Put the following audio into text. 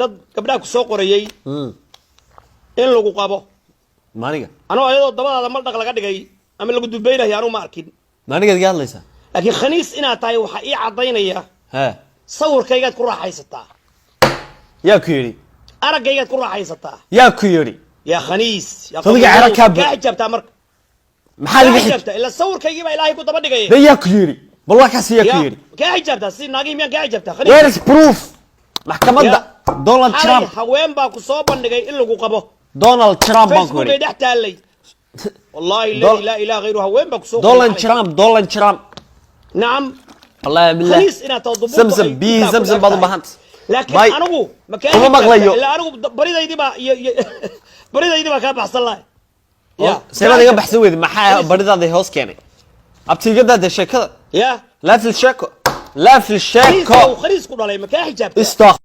dad gabdhaha ku soo qorayay in lagu qabo maaniga anoo ayadoo dabadaada mal dhaq laga dhigay ama lagu dubaynayo aanu ma arkin maaniga diga hadlaysa laakiin khaniis inaad tahay waxa ii cadaynaya sawirkaygaad ku raaxaysataa yaa ku yiri aragaygaad ku raaxaysataa yaa ku yiri yaa khaniis yaa tadiga arakaab ka xijabtaa marka maxaa laga xijabtaa ila sawirkaygii baa ilaahay ku daba dhigay yaa ku yiri bal waxa si yaa ku yiri ka xijabtaa si naagii miyaan ka xijabtaa khaniis where is proof maxkamadda Donald Trump haween baa ku soo bandhigay in lagu qabo Donald Trump baa ku yiri dhaxtaalay wallahi la ilaha ghayru haween baa ku soo Donald Trump نعم والله بالله خليص إنا تضبط زمزم بي زمزم بعض بهانت لكن أنا أقول مكان لا أنا بريدة يدي ما بريدة يدي ما كان بحصل الله يا سيما ده بحث ويد ما بريدة ده هوس كاني أبتي جدا ده شيء كذا يا لا في الشاكو لا في الشاكو خليص كل عليه مكان حجاب استخ